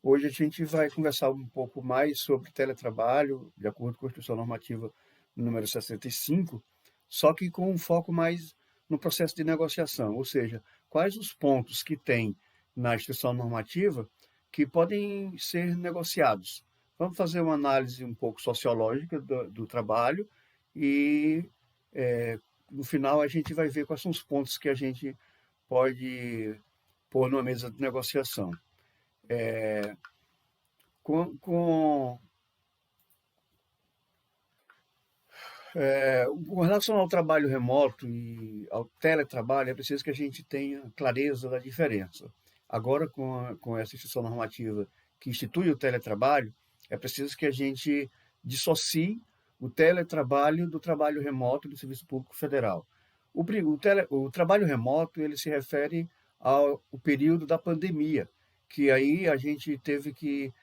Hoje a gente vai conversar um pouco mais sobre teletrabalho, de acordo com a Instrução Normativa número 65, só que com um foco mais no processo de negociação, ou seja, quais os pontos que tem na Instrução Normativa que podem ser negociados. Vamos fazer uma análise um pouco sociológica do trabalho e, no final, a gente vai ver quais são os pontos que a gente pode pôr numa mesa de negociação. Com com relação ao trabalho remoto e ao teletrabalho, é preciso que a gente tenha clareza da diferença. Agora, com essa instituição normativa que institui o teletrabalho, é preciso que a gente dissocie o teletrabalho do trabalho remoto do Serviço Público Federal. O trabalho remoto ele se refere ao período da pandemia, que aí a gente teve que,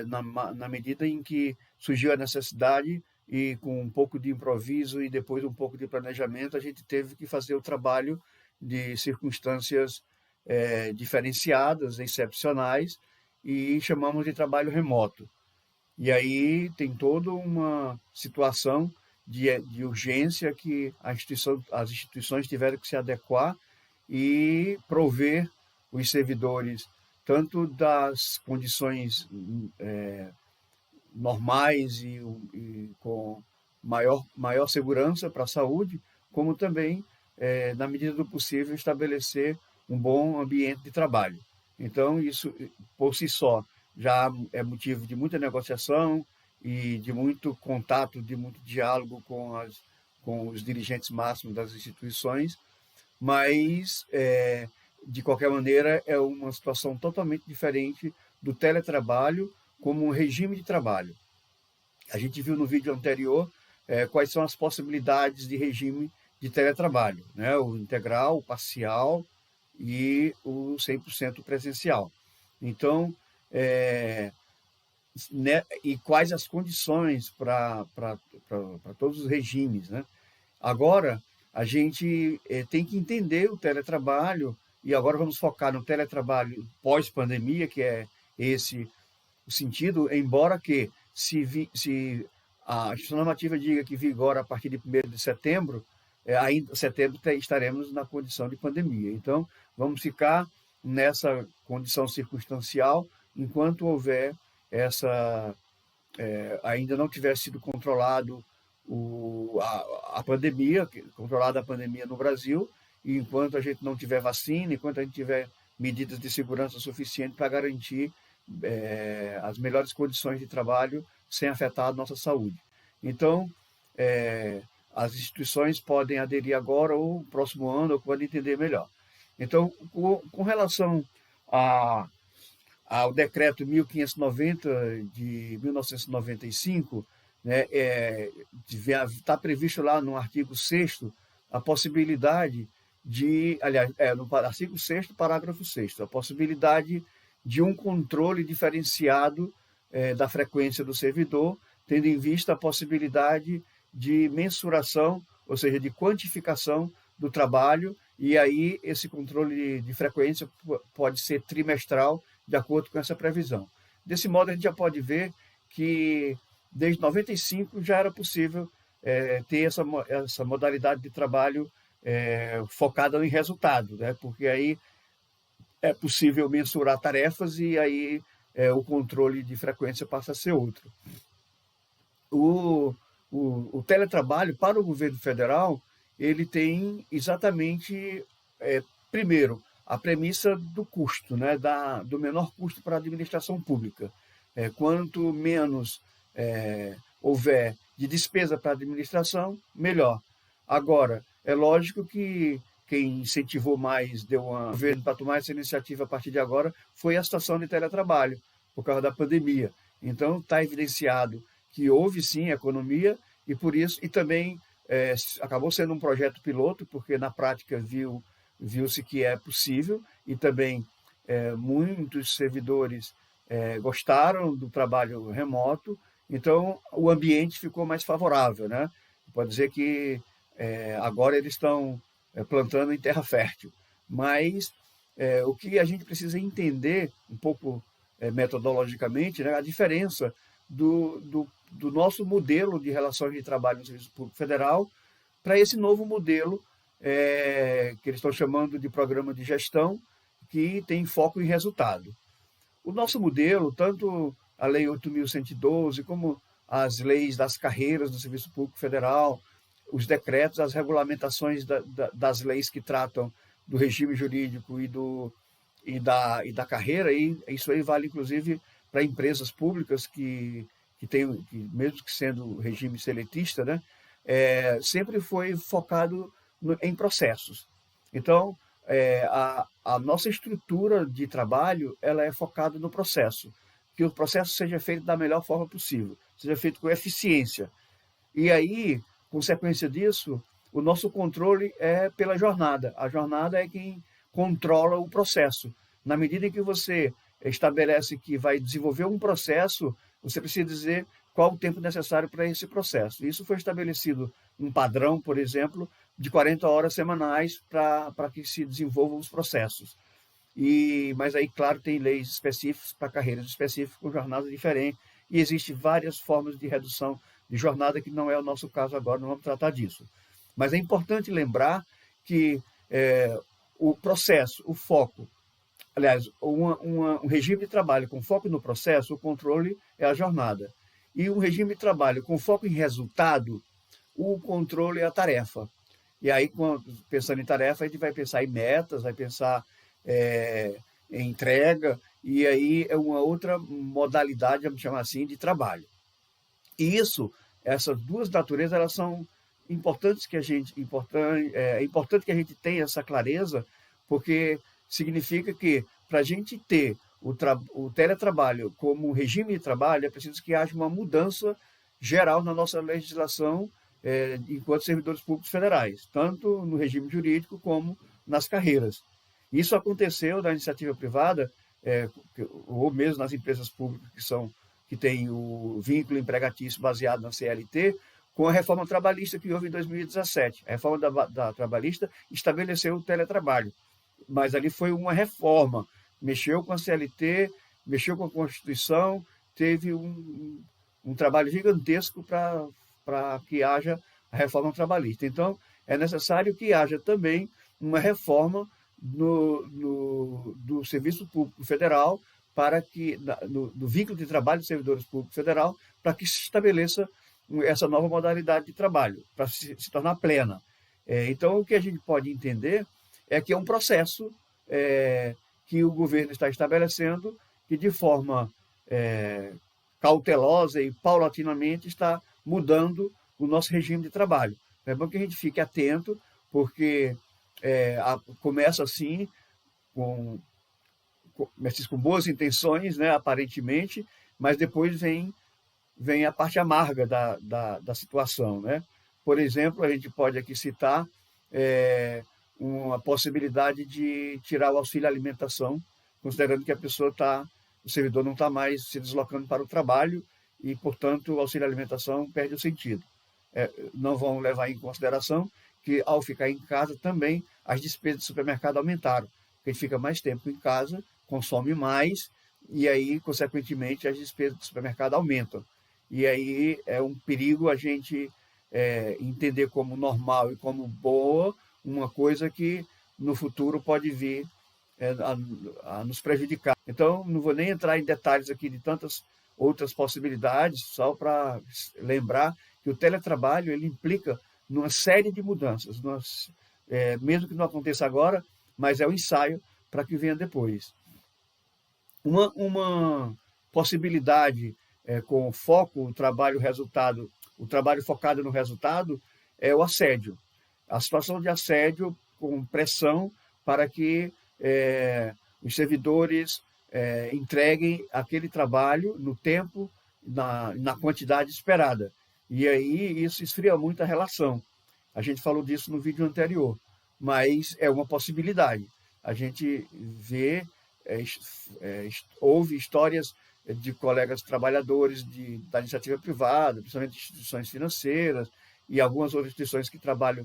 na medida em que surgiu a necessidade e com um pouco de improviso e depois um pouco de planejamento, a gente teve que fazer o trabalho de circunstâncias diferenciadas, excepcionais, e chamamos de trabalho remoto. E aí tem toda uma situação de urgência que as instituições tiveram que se adequar e prover os servidores tanto das condições normais e com maior segurança para a saúde, como também, na medida do possível, estabelecer um bom ambiente de trabalho. Então, isso, por si só, já é motivo de muita negociação e de muito contato, de muito diálogo com os dirigentes máximos das instituições, mas, de qualquer maneira, é uma situação totalmente diferente do teletrabalho como um regime de trabalho. A gente viu no vídeo anterior quais são as possibilidades de regime de teletrabalho, né? O integral, o parcial e o 100% presencial. Então, né, e quais as condições para todos os regimes, né? Agora, a gente tem que entender o teletrabalho, e agora vamos focar no teletrabalho pós-pandemia, que é esse o sentido, embora que, se a instituição normativa diga que vigora a partir de 1º de setembro, ainda em setembro estaremos na condição de pandemia. Então, vamos ficar nessa condição circunstancial enquanto houver essa ainda não tiver sido controlado a pandemia, controlada a pandemia no Brasil, e enquanto a gente não tiver vacina, enquanto a gente tiver medidas de segurança suficientes para garantir as melhores condições de trabalho sem afetar a nossa saúde. Então, as instituições podem aderir agora ou no próximo ano, ou podem entender melhor. Então, com relação ao decreto 1590 de 1995, né, está previsto lá no artigo 6º a possibilidade aliás, no artigo 6º, parágrafo 6º, a possibilidade de um controle diferenciado da frequência do servidor, tendo em vista a possibilidade de mensuração, ou seja, de quantificação do trabalho, e aí esse controle de frequência pode ser trimestral, de acordo com essa previsão. Desse modo, a gente já pode ver que, desde 95, já era possível ter essa modalidade de trabalho focada em resultado, né? Porque aí é possível mensurar tarefas e aí o controle de frequência passa a ser outro. O teletrabalho para o governo federal, ele tem exatamente, primeiro, a premissa do custo, né, do menor custo para a administração pública. Quanto menos houver de despesa para a administração, melhor. Agora, é lógico que quem incentivou mais, deu um governo para tomar essa iniciativa a partir de agora, foi a situação de teletrabalho, por causa da pandemia. Então, está evidenciado que houve sim economia e por isso, e também acabou sendo um projeto piloto, porque na prática viu-se que é possível e também muitos servidores gostaram do trabalho remoto, então o ambiente ficou mais favorável, né? Pode dizer que agora eles estão plantando em terra fértil, mas o que a gente precisa entender um pouco metodologicamente, né, a diferença do nosso modelo de relações de trabalho no Serviço Público Federal para esse novo modelo que eles estão chamando de programa de gestão, que tem foco em resultado. O nosso modelo, tanto a Lei 8.112, como as leis das carreiras do Serviço Público Federal, os decretos, as regulamentações das leis que tratam do regime jurídico e da carreira, e isso aí vale inclusive para empresas públicas mesmo que sendo regime seletista, né, sempre foi focado em processos. Então, a nossa estrutura de trabalho ela é focada no processo, que o processo seja feito da melhor forma possível, seja feito com eficiência. E aí, consequência disso, o nosso controle é pela jornada. A jornada é quem controla o processo. Na medida em que você estabelece que vai desenvolver um processo, você precisa dizer qual o tempo necessário para esse processo. Isso foi estabelecido um padrão, por exemplo, de 40 horas semanais para que se desenvolvam os processos. Mas aí, claro, tem leis específicas para carreiras específicas com jornadas diferentes, e existem várias formas de redução de jornada, que não é o nosso caso agora, não vamos tratar disso. Mas é importante lembrar que o processo, o foco, aliás, um regime de trabalho com foco no processo, o controle é a jornada. E um regime de trabalho com foco em resultado, o controle é a tarefa. E aí, pensando em tarefa, a gente vai pensar em metas, vai pensar em entrega, e aí é uma outra modalidade, vamos chamar assim, de trabalho. E essas duas naturezas, elas são importantes é importante que a gente tenha essa clareza, porque significa que para a gente ter o teletrabalho como um regime de trabalho, é preciso que haja uma mudança geral na nossa legislação enquanto servidores públicos federais, tanto no regime jurídico como nas carreiras. Isso aconteceu na iniciativa privada, ou mesmo nas empresas públicas que têm o vínculo empregatício baseado na CLT, com a reforma trabalhista que houve em 2017. A reforma da trabalhista estabeleceu o teletrabalho, mas ali foi uma reforma, mexeu com a CLT, mexeu com a Constituição, teve um trabalho gigantesco para que haja a reforma trabalhista. Então, é necessário que haja também uma reforma do Serviço Público Federal, do vínculo de trabalho dos servidores públicos federal, para que se estabeleça essa nova modalidade de trabalho, para se tornar plena. Então, o que a gente pode entender é que é um processo que o governo está estabelecendo, que de forma cautelosa e paulatinamente está mudando o nosso regime de trabalho. É bom que a gente fique atento, porque começa assim, com boas intenções, né, aparentemente, mas depois vem a parte amarga da situação, né? Por exemplo, a gente pode aqui citar uma possibilidade de tirar o auxílio alimentação, considerando que o servidor não está mais se deslocando para o trabalho e, portanto, o auxílio alimentação perde o sentido. Não vão levar em consideração que, ao ficar em casa, também as despesas do supermercado aumentaram, porque a gente fica mais tempo em casa, consome mais, e aí, consequentemente, as despesas do supermercado aumentam. E aí é um perigo a gente entender como normal e como boa uma coisa que no futuro pode vir a nos prejudicar. Então, não vou nem entrar em detalhes aqui de tantas outras possibilidades, só para lembrar que o teletrabalho ele implica numa série de mudanças, mesmo que não aconteça agora, mas é o ensaio para que venha depois. Uma possibilidade com foco, o trabalho focado no resultado, é o assédio. A situação de assédio com pressão para que os servidores entreguem aquele trabalho no tempo, na quantidade esperada. E aí isso esfria muito a relação. A gente falou disso no vídeo anterior, mas é uma possibilidade. A gente ouve histórias de colegas trabalhadores da iniciativa privada, principalmente instituições financeiras e algumas outras instituições que trabalham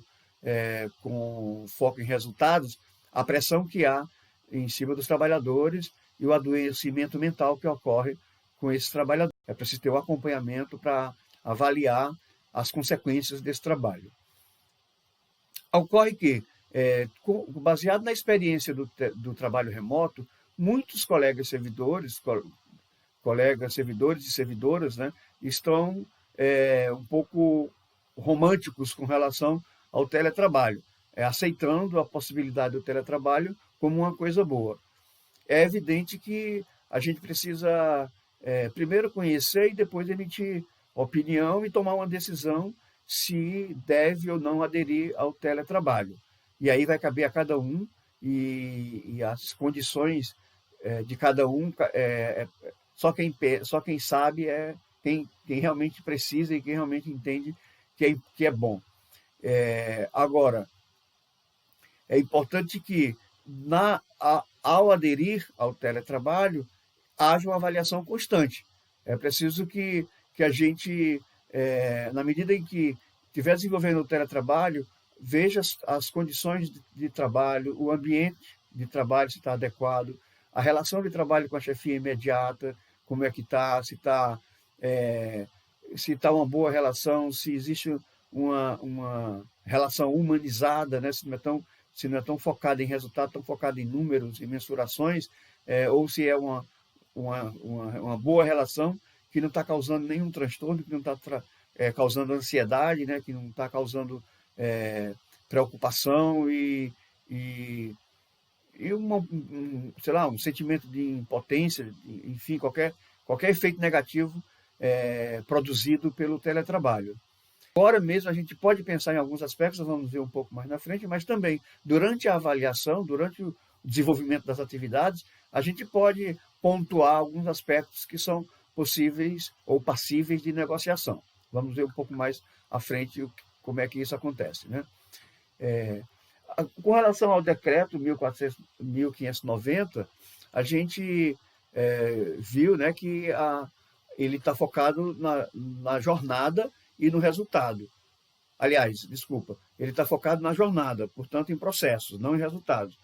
com foco em resultados, a pressão que há em cima dos trabalhadores e o adoecimento mental que ocorre com esses trabalhadores. É preciso ter um acompanhamento para avaliar as consequências desse trabalho. Ocorre que, baseado na experiência do trabalho remoto, muitos colegas servidores e servidoras, né, estão um pouco românticos com relação ao teletrabalho, aceitando a possibilidade do teletrabalho como uma coisa boa. É evidente que a gente precisa primeiro conhecer e depois emitir opinião e tomar uma decisão se deve ou não aderir ao teletrabalho. E aí vai caber a cada um e as condições de cada um, só quem sabe é quem realmente precisa e quem realmente entende que é bom. Agora, é importante que, ao aderir ao teletrabalho, haja uma avaliação constante. É preciso que a gente, na medida em que estiver desenvolvendo o teletrabalho, veja as condições de trabalho, o ambiente de trabalho, se está adequado, a relação de trabalho com a chefia imediata, como é que está, se está uma boa relação, se existe uma relação humanizada, né? se não é tão focada em resultado, tão focada em números e mensurações, ou se é uma boa relação que não está causando nenhum transtorno, que não está causando ansiedade, né? Que não está causando preocupação e sei lá, um sentimento de impotência, enfim, qualquer efeito negativo produzido pelo teletrabalho. Agora mesmo a gente pode pensar em alguns aspectos, nós vamos ver um pouco mais na frente, mas também durante a avaliação, durante o desenvolvimento das atividades, a gente pode pontuar alguns aspectos que são possíveis ou passíveis de negociação. Vamos ver um pouco mais à frente como é que isso acontece, né? Com relação ao decreto 1590, a gente viu, né, que ele está focado na jornada e no resultado. Aliás, desculpa, ele está focado na jornada, portanto, em processos, não em resultados.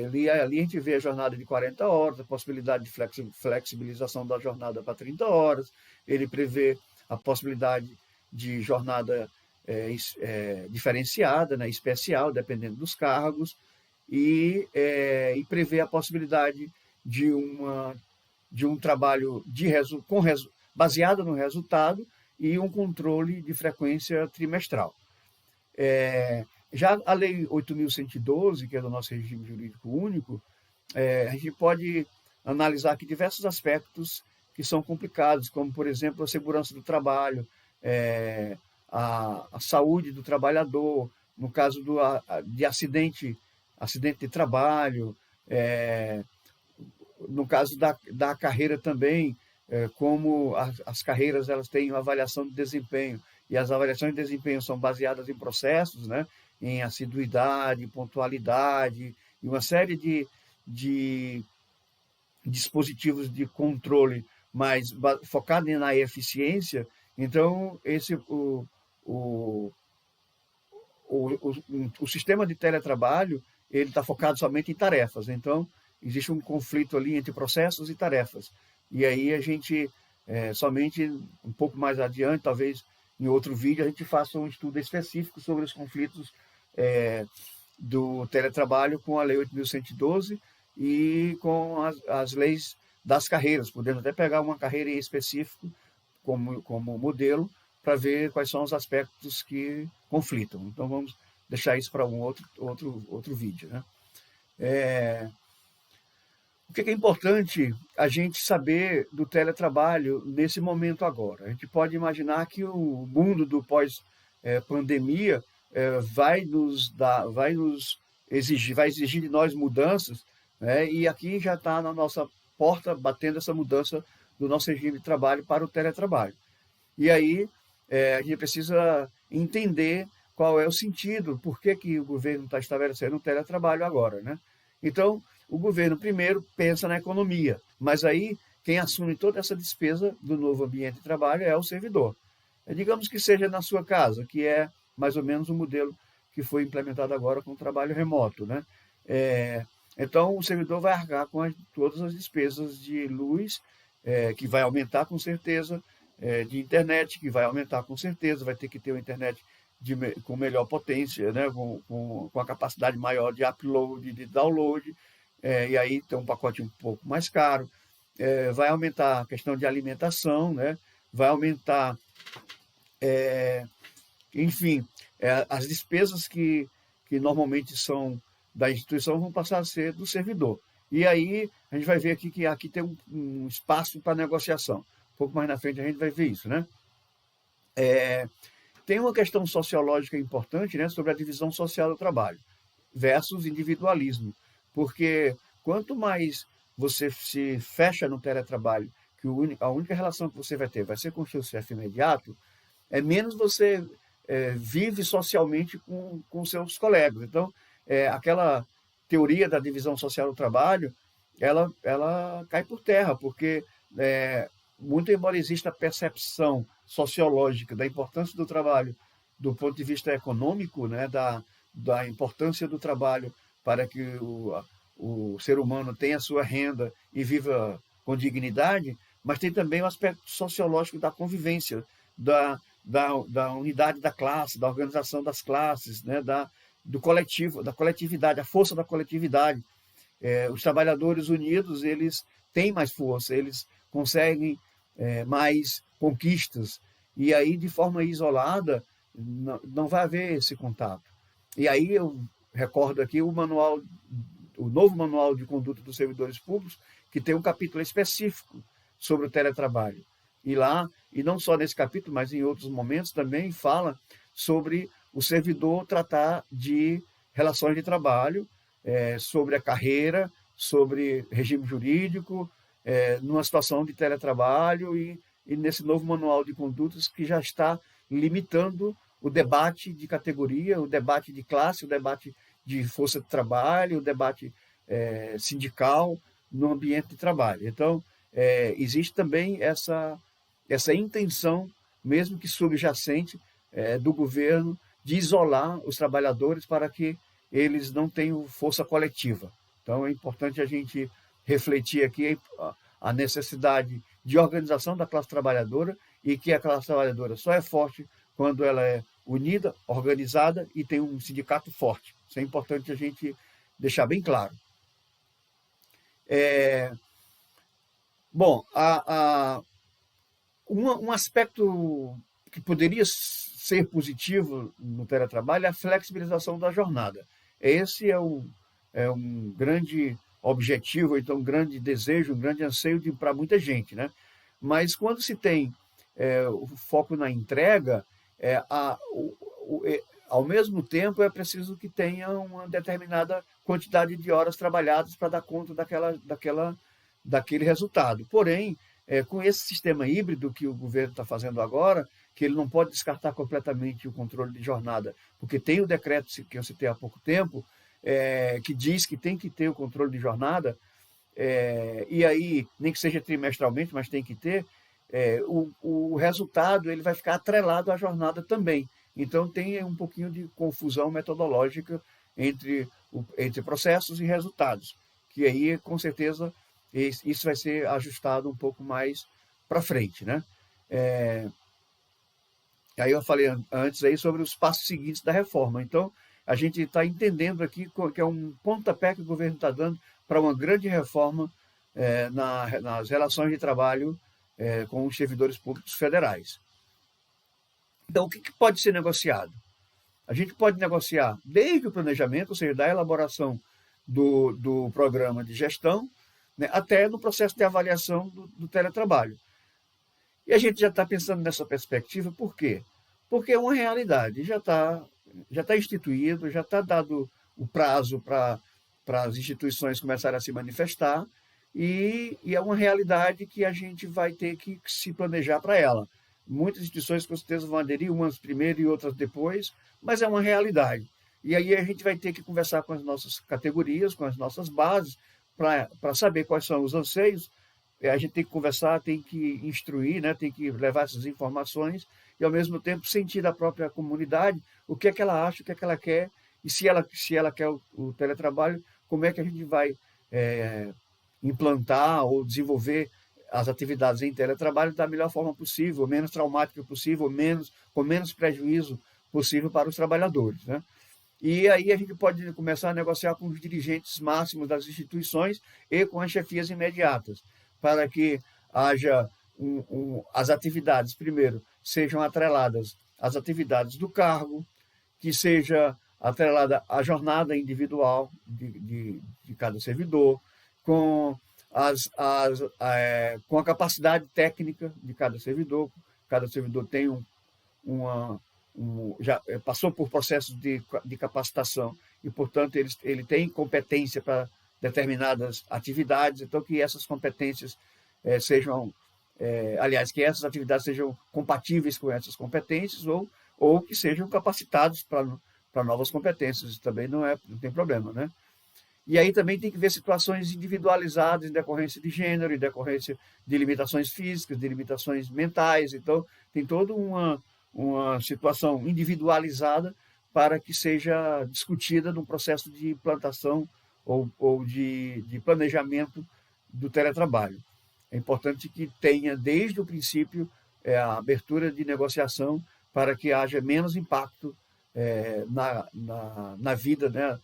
Ali a gente vê a jornada de 40 horas, a possibilidade de flexibilização da jornada para 30 horas, ele prevê a possibilidade de jornada diferenciada, né, especial, dependendo dos cargos, e prevê a possibilidade de um trabalho baseado no resultado e um controle de frequência trimestral. Já a Lei 8.112, que é do nosso regime jurídico único, a gente pode analisar aqui diversos aspectos que são complicados, como, por exemplo, a segurança do trabalho, a saúde do trabalhador, no caso de acidente de trabalho, no caso da carreira também, como as carreiras elas têm uma avaliação de desempenho, e as avaliações de desempenho são baseadas em processos, né, em assiduidade, pontualidade, e uma série de dispositivos de controle, mas focado na eficiência. Então, o sistema de teletrabalho ele está focado somente em tarefas. Então, existe um conflito ali entre processos e tarefas. E aí a gente, somente um pouco mais adiante, talvez em outro vídeo, a gente faça um estudo específico sobre os conflitos do teletrabalho com a Lei 8.112 e com as leis das carreiras, podendo até pegar uma carreira em específico como modelo para ver quais são os aspectos que conflitam. Então, vamos deixar isso para um outro vídeo, né? O que é importante a gente saber do teletrabalho nesse momento agora? A gente pode imaginar que o mundo do pós-pandemia vai exigir de nós mudanças, né? E aqui já está na nossa porta batendo essa mudança do nosso regime de trabalho para o teletrabalho. E aí a gente precisa entender qual é o sentido, por que o governo está estabelecendo o teletrabalho agora, né? Então, o governo primeiro pensa na economia, mas aí quem assume toda essa despesa do novo ambiente de trabalho é o servidor. Digamos que seja na sua casa, que é mais ou menos o modelo que foi implementado agora com o trabalho remoto, né? Então, o servidor vai arcar com todas as despesas de luz, que vai aumentar com certeza, de internet, que vai aumentar com certeza, vai ter que ter uma internet com melhor potência, né? Com a capacidade maior de upload, de download, e aí tem um pacote um pouco mais caro. Vai aumentar a questão de alimentação, né? Vai aumentar, enfim, as despesas que normalmente são da instituição vão passar a ser do servidor. E aí a gente vai ver aqui que aqui tem um espaço para negociação. Um pouco mais na frente a gente vai ver isso, né? Tem uma questão sociológica importante, né, sobre a divisão social do trabalho versus individualismo, porque quanto mais você se fecha no teletrabalho, que a única relação que você vai ter vai ser com o seu chefe imediato, menos você vive socialmente com seus colegas. Então, aquela teoria da divisão social do trabalho, ela cai por terra, porque muito embora exista a percepção sociológica da importância do trabalho do ponto de vista econômico, né, da importância do trabalho para que o ser humano tenha sua renda e viva com dignidade, mas tem também o aspecto sociológico da convivência, da unidade da classe, da organização das classes, né, do coletivo, da coletividade, a força da coletividade. Os trabalhadores unidos, eles têm mais força, eles conseguem mais conquistas, e aí, de forma isolada, não vai haver esse contato. E aí eu recordo aqui o novo manual de conduta dos servidores públicos, que tem um capítulo específico sobre o teletrabalho. E lá, e não só nesse capítulo, mas em outros momentos também fala sobre o servidor tratar de relações de trabalho, sobre a carreira, sobre regime jurídico, numa situação de teletrabalho e nesse novo manual de condutas que já está limitando o debate de categoria, o debate de classe, o debate de força de trabalho, o debate sindical no ambiente de trabalho. Então, existe também essa intenção, mesmo que subjacente, do governo de isolar os trabalhadores para que eles não tenham força coletiva. Então, é importante a gente refletir aqui a necessidade de organização da classe trabalhadora e que a classe trabalhadora só é forte quando ela é unida, organizada e tem um sindicato forte. Isso é importante a gente deixar bem claro. Bom, um aspecto que poderia ser positivo no teletrabalho é a flexibilização da jornada. Esse é um grande objetivo, então um grande desejo, um grande anseio para muita gente, né? Mas quando se tem o foco na entrega, ao mesmo tempo é preciso que tenha uma determinada quantidade de horas trabalhadas para dar conta daquele resultado. Porém, com esse sistema híbrido que o governo está fazendo agora, que ele não pode descartar completamente o controle de jornada, porque tem o decreto que eu citei há pouco tempo, que diz que tem que ter o controle de jornada, e aí, nem que seja trimestralmente, mas tem que ter, o resultado ele vai ficar atrelado à jornada também. Então, tem um pouquinho de confusão metodológica entre processos e resultados, que aí, com certeza, isso vai ser ajustado um pouco mais para frente, né? Aí eu falei antes aí sobre os passos seguintes da reforma. Então, a gente está entendendo aqui que é um pontapé que o governo está dando para uma grande reforma nas relações de trabalho com os servidores públicos federais. Então, o que pode ser negociado? A gente pode negociar desde o planejamento, ou seja, da elaboração do programa de gestão, né, até no processo de avaliação do teletrabalho. E a gente já está pensando nessa perspectiva, por quê? Porque é uma realidade, já está instituído, já está dado o prazo para as instituições começarem a se manifestar, e é uma realidade que a gente vai ter que se planejar para ela. Muitas instituições com certeza vão aderir, umas primeiro e outras depois, mas é uma realidade. E aí a gente vai ter que conversar com as nossas categorias, com as nossas bases, para saber quais são os anseios. A gente tem que conversar, tem que instruir, né? Tem que levar essas informações e, ao mesmo tempo, sentir da própria comunidade o que é que ela acha, o que é que ela quer, e se ela quer o teletrabalho, como é que a gente vai implantar ou desenvolver as atividades em teletrabalho da melhor forma possível, menos traumática possível, com menos prejuízo possível para os trabalhadores, né? E aí a gente pode começar a negociar com os dirigentes máximos das instituições e com as chefias imediatas, para que haja as atividades, primeiro, sejam atreladas às atividades do cargo, que seja atrelada à jornada individual de cada servidor, com, com a capacidade técnica de cada servidor. Cada servidor tem já passou por processos de capacitação e, portanto, ele tem competência para determinadas atividades, então que essas competências sejam, aliás, que essas atividades sejam compatíveis com essas competências ou que sejam capacitados para novas competências. Isso também não tem problema, né? E aí também tem que ver situações individualizadas em decorrência de gênero, em decorrência de limitações físicas, de limitações mentais. Então, tem toda uma situação individualizada para que seja discutida no processo de implantação ou de planejamento do teletrabalho. É importante que tenha, desde o princípio, a abertura de negociação para que haja menos impacto na vida, né?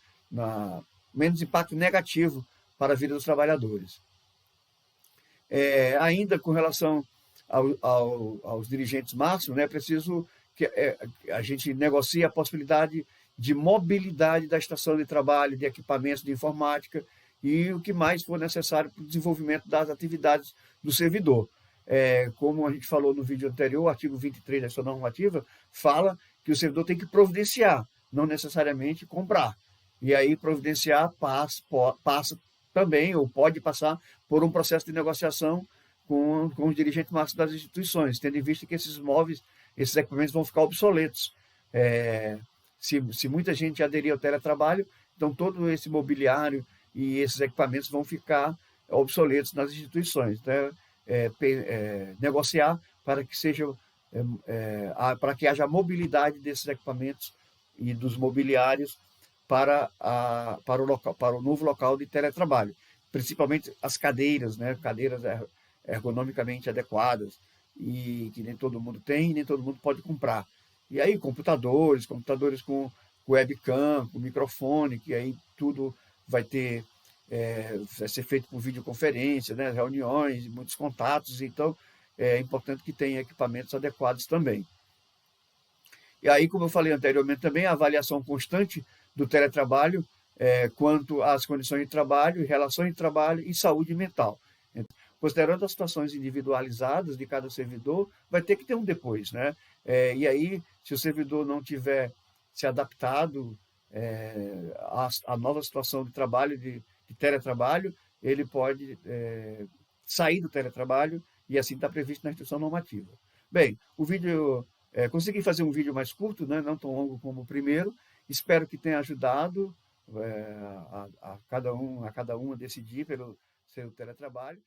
Menos impacto negativo para a vida dos trabalhadores. Ainda com relação aos dirigentes máximos, né, é preciso que a gente negocie a possibilidade de mobilidade da estação de trabalho, de equipamentos de informática e o que mais for necessário para o desenvolvimento das atividades do servidor. Como a gente falou no vídeo anterior, o artigo 23 da sua normativa fala que o servidor tem que providenciar, não necessariamente comprar. E aí providenciar passa também, ou pode passar, por um processo de negociação com os dirigentes máximos das instituições, tendo em vista que esses móveis, esses equipamentos vão ficar obsoletos. Se muita gente aderir ao teletrabalho, então todo esse mobiliário e esses equipamentos vão ficar obsoletos nas instituições. Então, negociar para que para que haja mobilidade desses equipamentos e dos mobiliários para o novo local de teletrabalho, principalmente as cadeiras, né? Cadeiras ergonomicamente adequadas e que nem todo mundo tem e nem todo mundo pode comprar. E aí computadores com webcam, com microfone, que aí tudo vai ser feito por videoconferência, né? Reuniões, muitos contatos, então é importante que tenha equipamentos adequados também. E aí, como eu falei anteriormente também, a avaliação constante do teletrabalho quanto às condições de trabalho, relações de trabalho e saúde mental. Considerando as situações individualizadas de cada servidor, vai ter que ter um depois, né? E aí, se o servidor não tiver se adaptado à nova situação de trabalho, de teletrabalho, ele pode sair do teletrabalho e assim está previsto na instrução normativa. Bem, o vídeo, consegui fazer um vídeo mais curto, né? Não tão longo como o primeiro. Espero que tenha ajudado a cada um a decidir pelo seu teletrabalho.